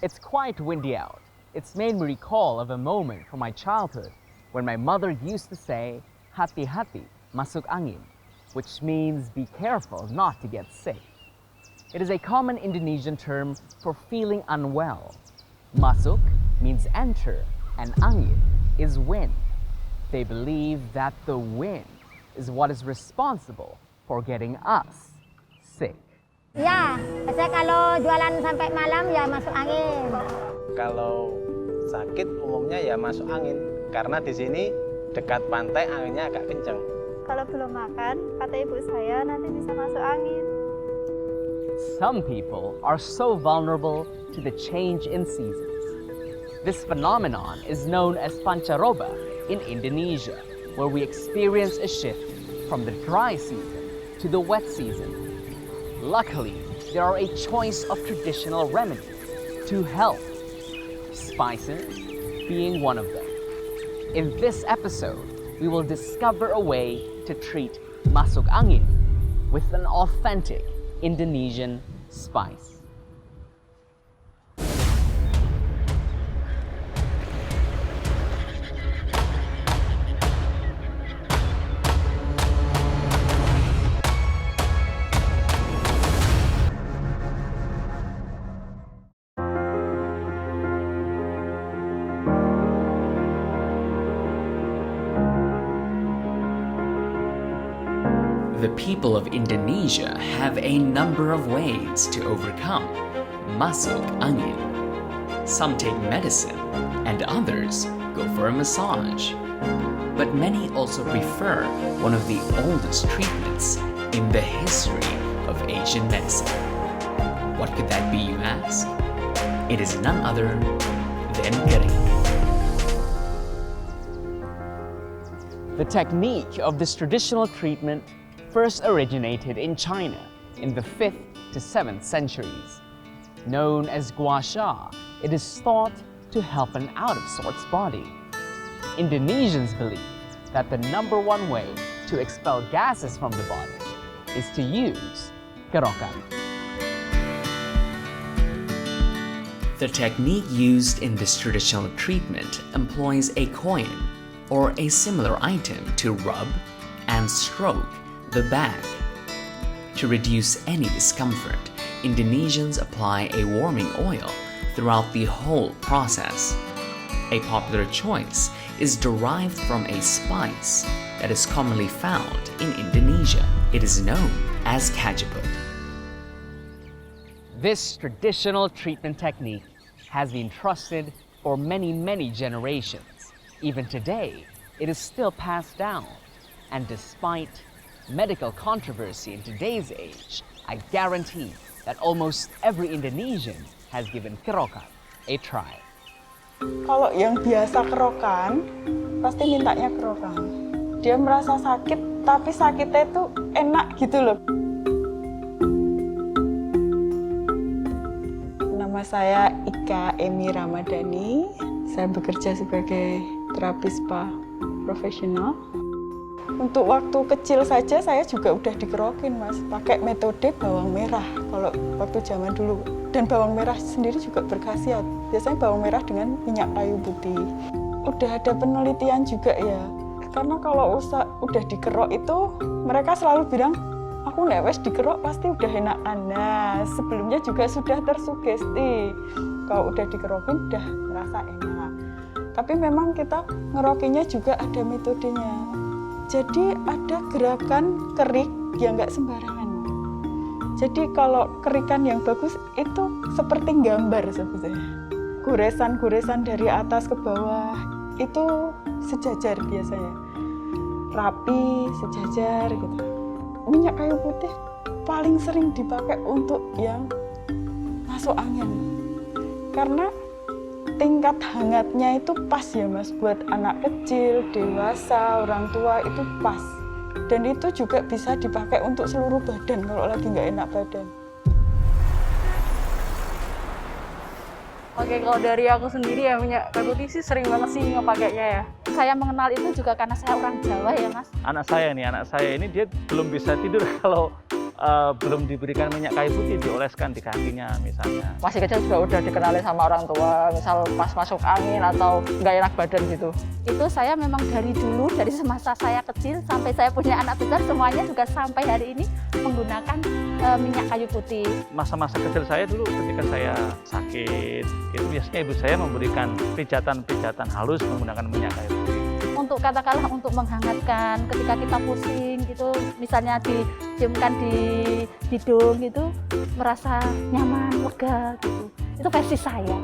It's quite windy out. It's made me recall of a moment from my childhood when my mother used to say, hati-hati, masuk angin, which means be careful not to get sick. It is a common Indonesian term for feeling unwell. Masuk means enter and angin is wind. They believe that the wind is what is responsible for getting us sick. Ya, saya kalau jualan sampai malam ya masuk angin. Kalau sakit umumnya ya masuk angin, karena di sini dekat pantai anginnya agak kencang. Kalau belum makan, kata ibu saya nanti bisa masuk angin. Some people are so vulnerable to the change in seasons. This phenomenon is known as pancaroba in Indonesia, where we experience a shift from the dry season to the wet season. Luckily, there are a choice of traditional remedies to help, spices being one of them. In this episode, we will discover a way to treat masuk angin with an authentic Indonesian spice. The people of Indonesia have a number of ways to overcome masuk angin. Some take medicine and others go for a massage. But many also prefer one of the oldest treatments in the history of Asian medicine. What could that be, you ask? It is none other than kering. The technique of this traditional treatment first originated in China in the 5th to 7th centuries. Known as gua sha, it is thought to help an out-of-sorts body. Indonesians believe that the #1 way to expel gases from the body is to use kerokan. The technique used in this traditional treatment employs a coin or a similar item to rub and stroke the back. To reduce any discomfort, Indonesians apply a warming oil throughout the whole process. A popular choice is derived from a spice that is commonly found in Indonesia. It is known as kajeput. This traditional treatment technique has been trusted for many, many generations. Even today, it is still passed down. And despite medical controversy in today's age, I guarantee that almost every Indonesian has given kerokan a try. Kalau yang biasa kerokan, pasti mintanya kerokan. Dia merasa sakit, tapi sakitnya itu enak gitu loh. Nama saya Ika Emi Ramadhani. Saya bekerja sebagai terapis spa profesional. Untuk waktu kecil saja saya juga udah dikerokin, Mas, pakai metode bawang merah kalau waktu zaman dulu. Dan bawang merah sendiri juga berkhasiat. Biasanya bawang merah dengan minyak kayu putih. Udah ada penelitian juga ya. Karena kalau udah dikerok itu mereka selalu bilang, aku nek wes dikerok pasti udah enakan. Nah, sebelumnya juga sudah tersugesti. Kalau udah dikerokin udah merasa enak. Tapi memang kita ngerokinnya juga ada metodenya. Jadi ada gerakan kerik yang nggak sembarangan. Jadi kalau kerikan yang bagus itu seperti gambar sebetulnya. Goresan-goresan dari atas ke bawah itu sejajar biasanya. Rapi, sejajar gitu. Minyak kayu putih paling sering dipakai untuk yang masuk angin. Karena tingkat hangatnya itu pas ya, Mas, buat anak kecil, dewasa, orang tua itu pas. Dan itu juga bisa dipakai untuk seluruh badan kalau lagi nggak enak badan. Oke, kalau dari aku sendiri ya minyak kayu putih sih sering banget sih ngepakainya ya. Saya mengenal itu juga karena saya orang Jawa ya, Mas. Anak saya ini dia belum bisa tidur kalau belum diberikan minyak kayu putih, dioleskan di kakinya misalnya. Masih kecil juga udah dikenali sama orang tua, misal pas masuk angin atau nggak enak badan gitu. Itu saya memang dari dulu, dari semasa saya kecil sampai saya punya anak besar, semuanya juga sampai hari ini menggunakan minyak kayu putih. Masa-masa kecil saya dulu ketika saya sakit, itu biasanya ibu saya memberikan pijatan-pijatan halus menggunakan minyak kayu putih. Untuk katakanlah untuk menghangatkan ketika kita pusing gitu, misalnya diciumkan di hidung gitu, merasa nyaman, lega gitu. Itu versi saya.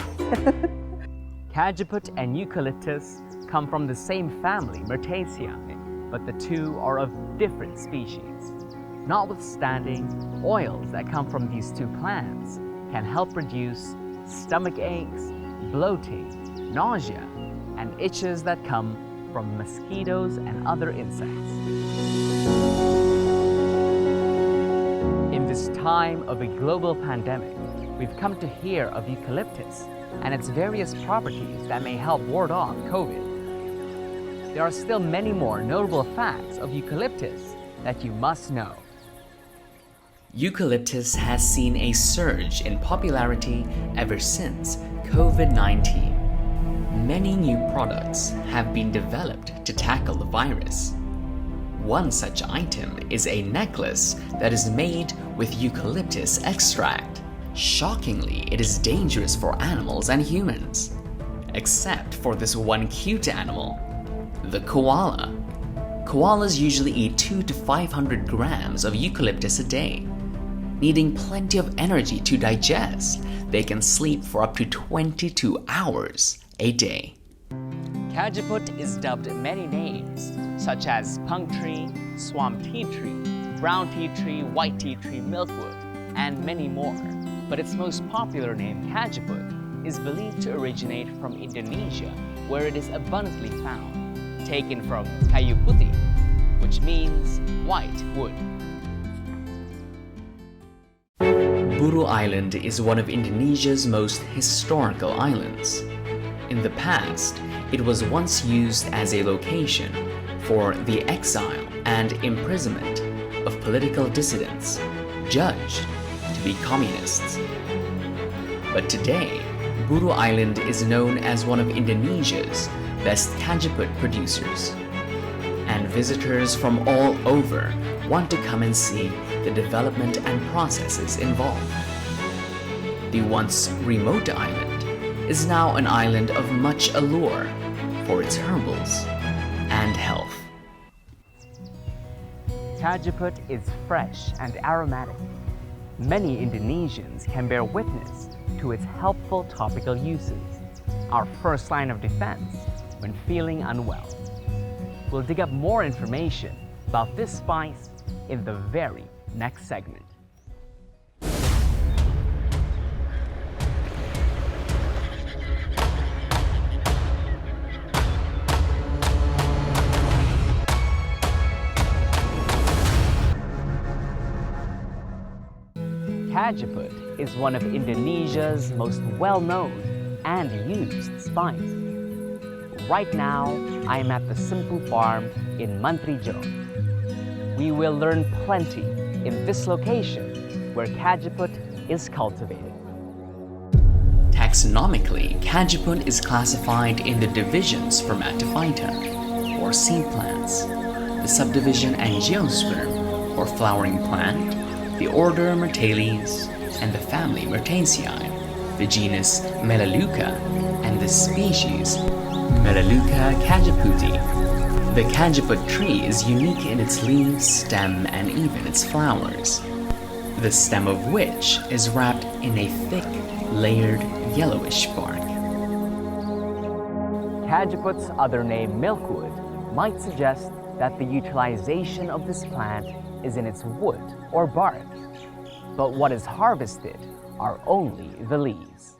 Cajeput and eucalyptus come from the same family, Myrtaceae, but the two are of different species. Notwithstanding, oils that come from these two plants can help reduce stomach aches, bloating, nausea, and itches that come from mosquitoes and other insects. In this time of a global pandemic, we've come to hear of eucalyptus and its various properties that may help ward off COVID. There are still many more notable facts of eucalyptus that you must know. Eucalyptus has seen a surge in popularity ever since COVID-19. Many new products have been developed to tackle the virus. One such item is a necklace that is made with eucalyptus extract. Shockingly, it is dangerous for animals and humans. Except for this one cute animal, the koala. Koalas usually eat 200 to 500 grams of eucalyptus a day. Needing plenty of energy to digest, they can sleep for up to 22 hours a day. Cajeput is dubbed many names, such as punk tree, swamp tea tree, brown tea tree, white tea tree, milkwood, and many more. But its most popular name, Cajeput, is believed to originate from Indonesia, where it is abundantly found, taken from Kayu Putih, which means white wood. Buru Island is one of Indonesia's most historical islands. In the past, it was once used as a location for the exile and imprisonment of political dissidents judged to be communists. But today, Buru Island is known as one of Indonesia's best Cajeput producers. And visitors from all over want to come and see the development and processes involved. The once remote island is now an island of much allure for its herbals and health. Cajeput is fresh and aromatic. Many Indonesians can bear witness to its helpful topical uses, our first line of defense when feeling unwell. We'll dig up more information about this spice in the very next segment. Cajeput is one of Indonesia's most well-known and used spices. Right now, I am at the Simpu Farm in Mantrijero. We will learn plenty in this location where Cajeput is cultivated. Taxonomically, Cajeput is classified in the divisions Spermatophyta, or seed plants, the subdivision Angiosperm, or flowering plant, the order Myrtales, and the family Myrtaceae, the genus Melaleuca, and the species Melaleuca cajeputi. The cajeput tree is unique in its leaves, stem, and even its flowers, the stem of which is wrapped in a thick, layered, yellowish bark. Cajeput's other name, milkwood, might suggest that the utilization of this plant is in its wood or bark, but what is harvested are only the leaves.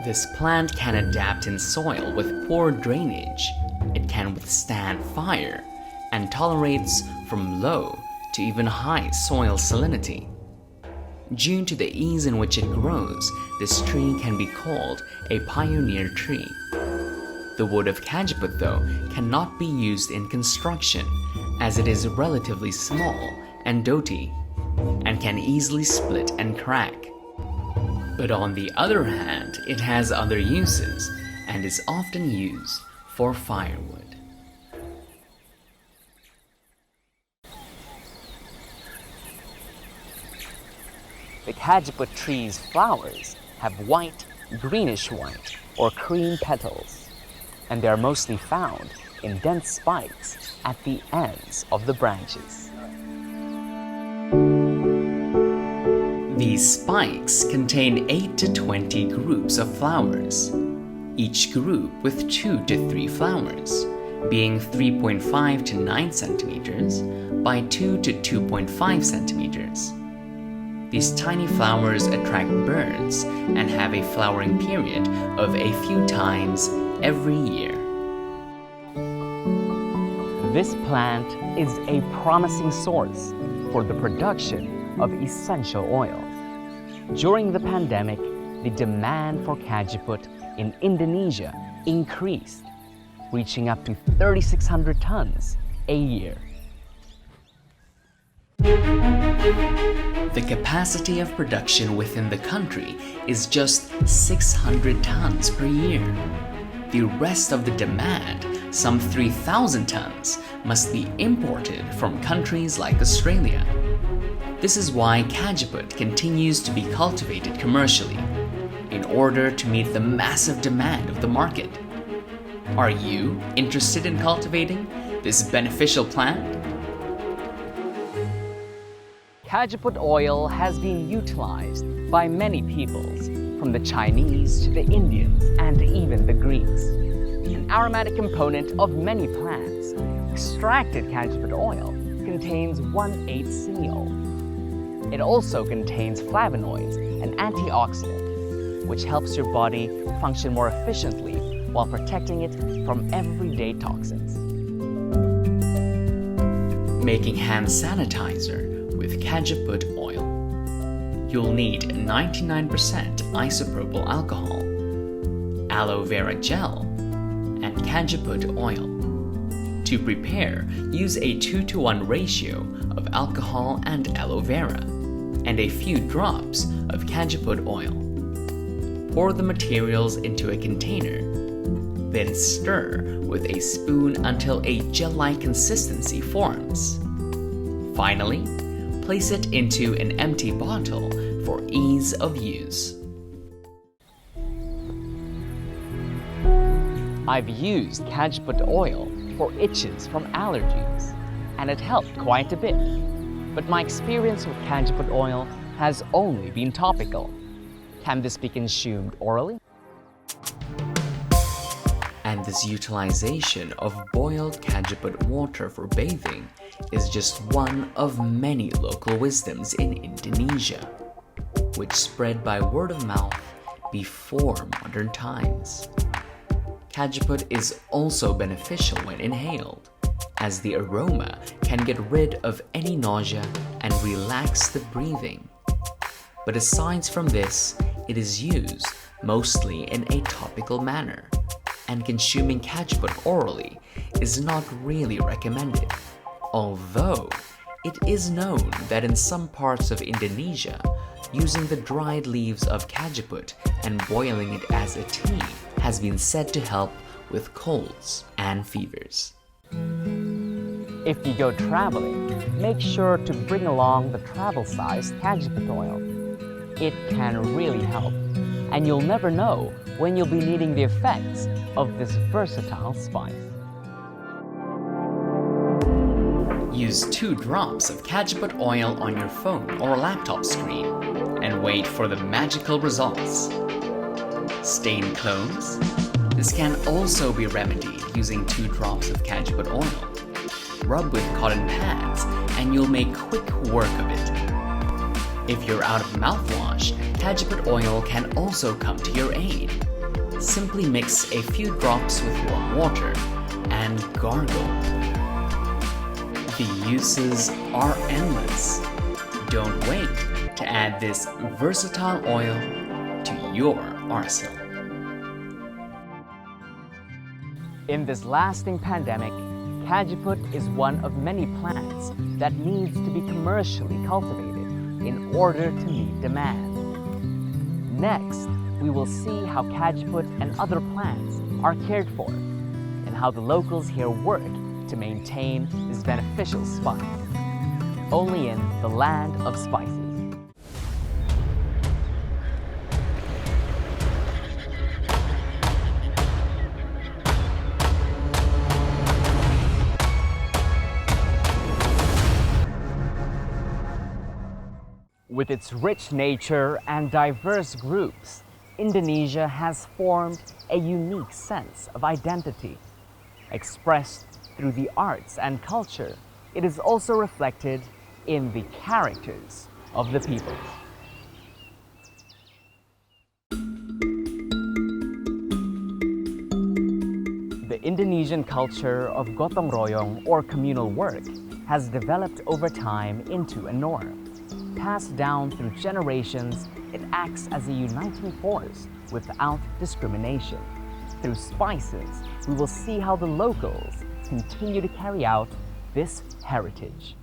This plant can adapt in soil with poor drainage. It can withstand fire and tolerates from low to even high soil salinity. Due to the ease in which it grows, this tree can be called a pioneer tree. The wood of cajeput, though, cannot be used in construction as it is relatively small and doughy and can easily split and crack. But on the other hand, it has other uses and is often used for firewood. The cajeput tree's flowers have white, greenish white, or cream petals, and they are mostly found in dense spikes at the ends of the branches. These spikes contain 8 to 20 groups of flowers, each group with 2 to 3 flowers, being 3.5 to 9 centimeters by 2 to 2.5 centimeters. These tiny flowers attract birds and have a flowering period of a few times every year. This plant is a promising source for the production of essential oils. During the pandemic, the demand for cajeput in Indonesia increased, reaching up to 3,600 tons a year. The capacity of production within the country is just 600 tons per year. The rest of the demand, some 3,000 tons, must be imported from countries like Australia. This is why cajeput continues to be cultivated commercially, in order to meet the massive demand of the market. Are you interested in cultivating this beneficial plant? Cajeput oil has been utilized by many peoples, from the Chinese to the Indians and even the Greeks. An aromatic component of many plants, extracted cajeput oil contains 1,8-cineol. It also contains flavonoids and antioxidants, which helps your body function more efficiently while protecting it from everyday toxins. Making hand sanitizer with cajeput oil. You'll need 99% isopropyl alcohol, aloe vera gel, and cajeput oil. To prepare, use a 2-to-1 ratio of alcohol and aloe vera, and a few drops of cajeput oil. Pour the materials into a container, then stir with a spoon until a gel-like consistency forms. Finally, place it into an empty bottle for ease of use. I've used cajeput oil for itches from allergies, and it helped quite a bit. But my experience with cajeput oil has only been topical. Can this be consumed orally? And this utilization of boiled cajeput water for bathing is just one of many local wisdoms in Indonesia, which spread by word of mouth before modern times. Cajeput is also beneficial when inhaled, as the aroma can get rid of any nausea and relax the breathing. But aside from this, it is used mostly in a topical manner, and consuming cajeput orally is not really recommended, although it is known that in some parts of Indonesia, using the dried leaves of cajeput and boiling it as a tea has been said to help with colds and fevers. If you go traveling, make sure to bring along the travel-sized cajeput oil. It can really help, and you'll never know when you'll be needing the effects of this versatile spice. Use 2 drops of cajeput oil on your phone or laptop screen and wait for the magical results. Stain clothes? This can also be remedied using 2 drops of cajeput oil. Rub with cotton pads and you'll make quick work of it. If you're out of mouthwash, cajeput oil can also come to your aid. Simply mix a few drops with warm water and gargle. The uses are endless. Don't wait to add this versatile oil to your arsenal. In this lasting pandemic, Cajuput is one of many plants that needs to be commercially cultivated in order to meet demand. Next, we will see how Cajuput and other plants are cared for and how the locals here work to maintain this beneficial spice. Only in the land of spices. With its rich nature and diverse groups, Indonesia has formed a unique sense of identity. Expressed through the arts and culture, it is also reflected in the characters of the people. The Indonesian culture of gotong royong, or communal work, has developed over time into a norm. Passed down through generations, it acts as a uniting force without discrimination. Through spices, we will see how the locals continue to carry out this heritage.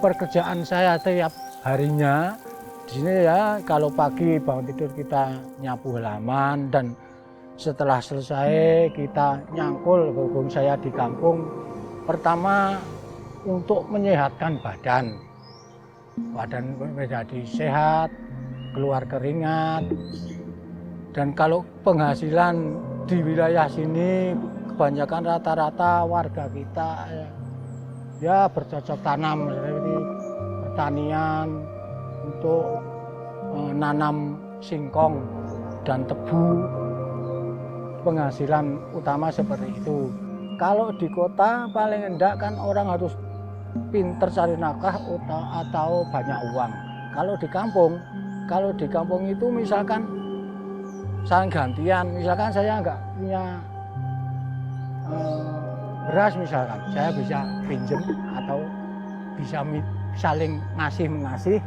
Pekerjaan saya tiap harinya di sini ya, kalau pagi bangun tidur kita nyapu halaman, dan setelah selesai kita nyangkul. Berhubung saya di kampung, pertama untuk menyehatkan badan menjadi sehat, keluar keringat. Dan kalau penghasilan di wilayah sini kebanyakan rata-rata warga kita ya bercocok tanam seperti pertanian untuk nanam singkong dan tebu. Penghasilan utama seperti itu. Kalau di kota paling enggak kan orang harus pinter cari nafkah atau banyak uang. Kalau di kampung itu misalkan saling gantian. Misalkan saya enggak punya beras misalkan, saya bisa pinjem atau bisa saling ngasih-mengasih,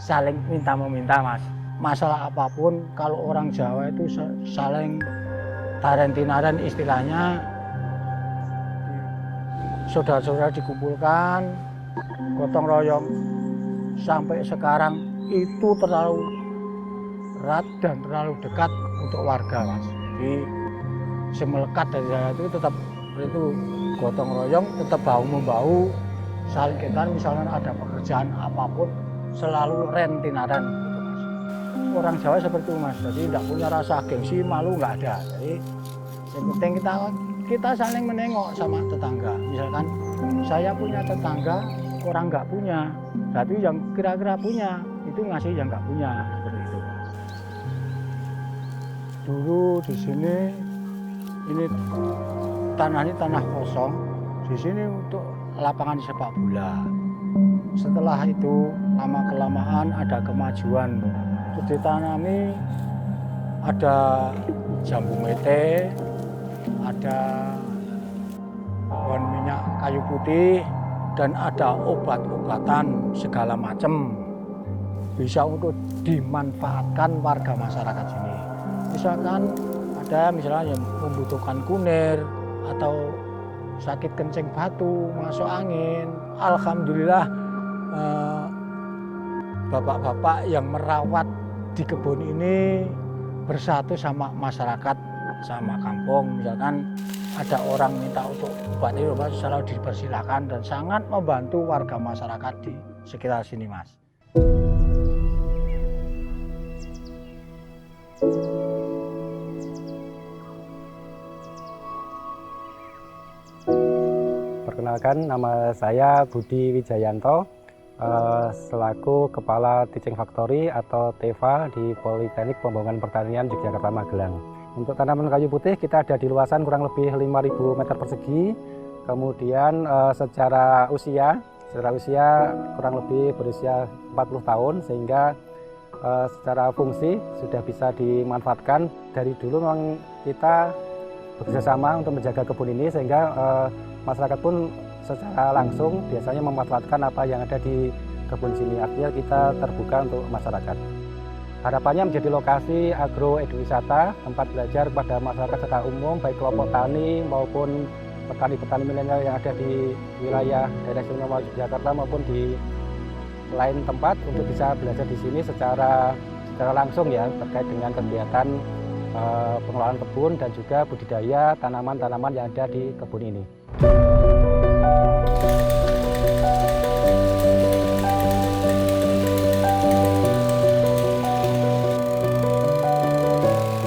saling minta-meminta, Mas. Masalah apapun, kalau orang Jawa itu saling taren-tinaran istilahnya. Saudara-saudara dikumpulkan, gotong royong. Sampai sekarang itu terlalu erat dan terlalu dekat untuk warga, Mas. Jadi semelekat dari saya itu tetap itu gotong royong, tetap bahu-membahu, saling kenal. Misalkan ada pekerjaan apapun, selalu rentinaran gitu, Mas. Orang Jawa seperti itu, Mas. Jadi tidak punya rasa gengsi, malu nggak ada. Jadi yang penting kita saling menengok sama tetangga. Misalkan saya punya tetangga, orang nggak punya, berarti yang kira-kira punya itu ngasih yang nggak punya, seperti itu. Dulu di sini ini tanah kosong. Di sini untuk lapangan sepak bola. Setelah itu lama-kelamaan ada kemajuan. Terus ditanami ada jambu mete, ada pohon minyak kayu putih, dan ada obat-obatan segala macam. Bisa untuk dimanfaatkan warga masyarakat sini. Misalkan ada misalnya yang membutuhkan kunir atau sakit kencing batu, masuk angin. Alhamdulillah bapak-bapak yang merawat di kebun ini bersatu sama masyarakat, sama kampung. Misalkan ada orang minta untuk obat ini, selalu dipersilakan dan sangat membantu warga masyarakat di sekitar sini, Mas. Perkenalkan, nama saya Budi Wijayanto, selaku Kepala Teaching Factory atau TEFA di Politeknik Pembangunan Pertanian Yogyakarta Magelang. Untuk tanaman kayu putih kita ada di luasan kurang lebih 5.000 meter persegi. Kemudian secara usia kurang lebih berusia 40 tahun, sehingga secara fungsi sudah bisa dimanfaatkan. Dari dulu memang kita bekerjasama untuk menjaga kebun ini, sehingga masyarakat pun secara langsung biasanya memanfaatkan apa yang ada di kebun sini, artinya kita terbuka untuk masyarakat. Harapannya menjadi lokasi agroeduwisata, tempat belajar pada masyarakat secara umum, baik kelompok tani maupun petani-petani milenial yang ada di wilayah daerah istimewa Yogyakarta maupun di lain tempat untuk bisa belajar di sini secara langsung ya, terkait dengan kegiatan pengelolaan kebun dan juga budidaya tanaman-tanaman yang ada di kebun ini.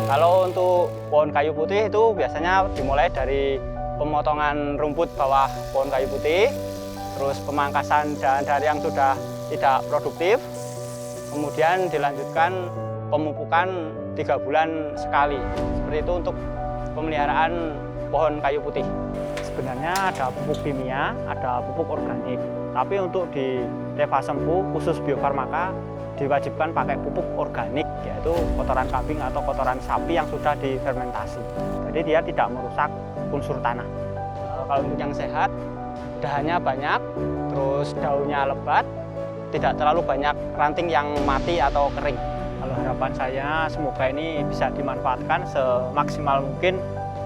Kalau untuk pohon kayu putih itu biasanya dimulai dari pemotongan rumput bawah pohon kayu putih, terus pemangkasan dahan-dahan yang sudah tidak produktif, kemudian dilanjutkan pemupukan 3 bulan sekali. Seperti itu untuk pemeliharaan pohon kayu putih. Sebenarnya ada pupuk kimia, ada pupuk organik. Tapi untuk di Teva Sempu, khusus biofarmaka, diwajibkan pakai pupuk organik, yaitu kotoran kambing atau kotoran sapi yang sudah difermentasi. Jadi dia tidak merusak unsur tanah. Kalau untuk yang sehat, dahannya banyak, terus daunnya lebat, tidak terlalu banyak ranting yang mati atau kering. Kalau harapan saya semoga ini bisa dimanfaatkan semaksimal mungkin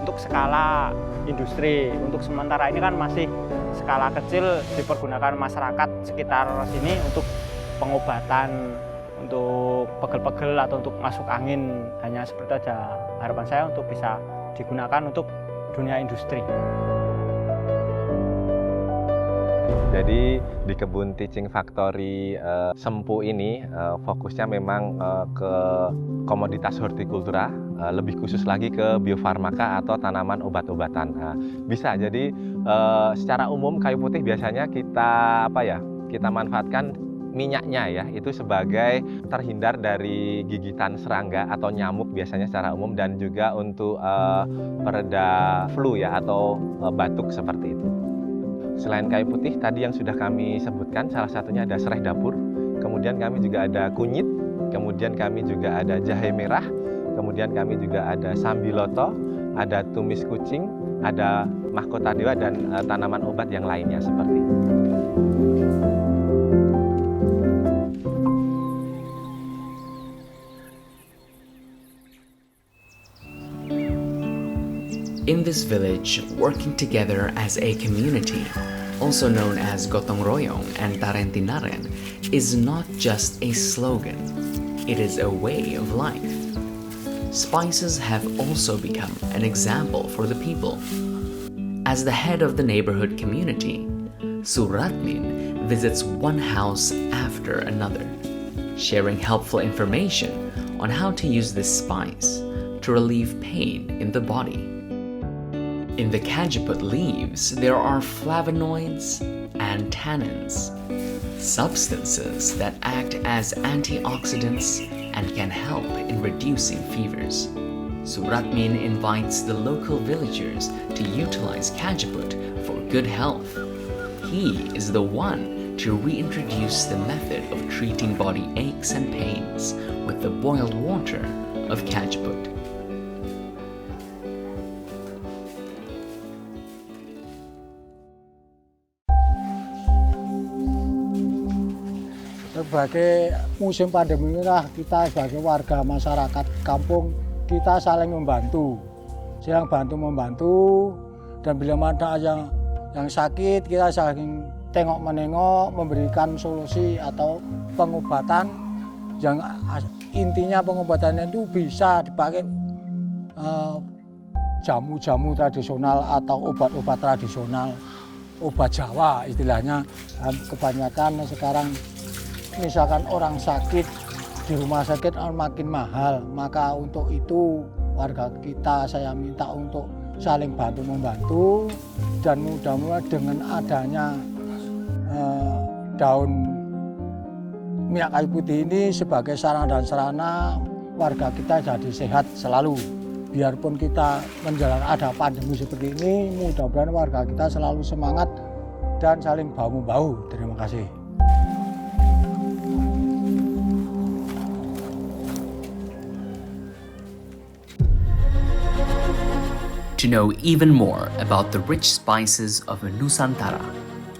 untuk skala industri. Untuk sementara ini kan masih skala kecil, dipergunakan masyarakat sekitar sini untuk pengobatan, untuk pegel-pegel atau untuk masuk angin. Hanya seperti aja harapan saya untuk bisa digunakan untuk dunia industri. Jadi di kebun Teaching Factory Sempu ini fokusnya memang ke komoditas hortikultura, lebih khusus lagi ke biofarmaka atau tanaman obat-obatan. Bisa jadi secara umum kayu putih biasanya kita manfaatkan minyaknya ya, itu sebagai terhindar dari gigitan serangga atau nyamuk biasanya secara umum, dan juga untuk pereda flu ya atau batuk seperti itu. Selain kayu putih tadi yang sudah kami sebutkan, salah satunya ada serai dapur, kemudian kami juga ada kunyit, kemudian kami juga ada jahe merah, kemudian kami juga ada sambiloto, ada tumis kucing, ada mahkota dewa, dan tanaman obat yang lainnya seperti itu. In this village, working together as a community, also known as Gotong Royong and Tarentinaren, is not just a slogan, it is a way of life. Spices have also become an example for the people. As the head of the neighborhood community, Suratmin visits one house after another, sharing helpful information on how to use this spice to relieve pain in the body. In the cajeput leaves, there are flavonoids and tannins, substances that act as antioxidants and can help in reducing fevers. Suratmin invites the local villagers to utilize cajeput for good health. He is the one to reintroduce the method of treating body aches and pains with the boiled water of cajeput. Sebagai musim pandemi inilah kita sebagai warga masyarakat kampung kita saling membantu, membantu, dan bila ada yang sakit kita saling tengok menengok, memberikan solusi atau pengobatan yang intinya pengobatannya itu bisa dipakai jamu-jamu tradisional atau obat-obat tradisional, obat Jawa istilahnya. Kebanyakan sekarang misalkan orang sakit di rumah sakit makin mahal, maka untuk itu warga kita saya minta untuk saling bantu-membantu, dan mudah-mudahan dengan adanya daun minyak kayu putih ini sebagai sarana dan sarana warga kita jadi sehat selalu. Biarpun kita menjalankan ada pandemi seperti ini, mudah-mudahan warga kita selalu semangat dan saling bahu-membahu. Terima kasih. To know even more about the rich spices of Nusantara,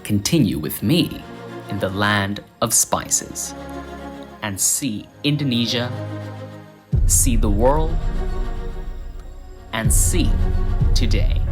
continue with me in the land of spices. And see Indonesia, see the world, and see today.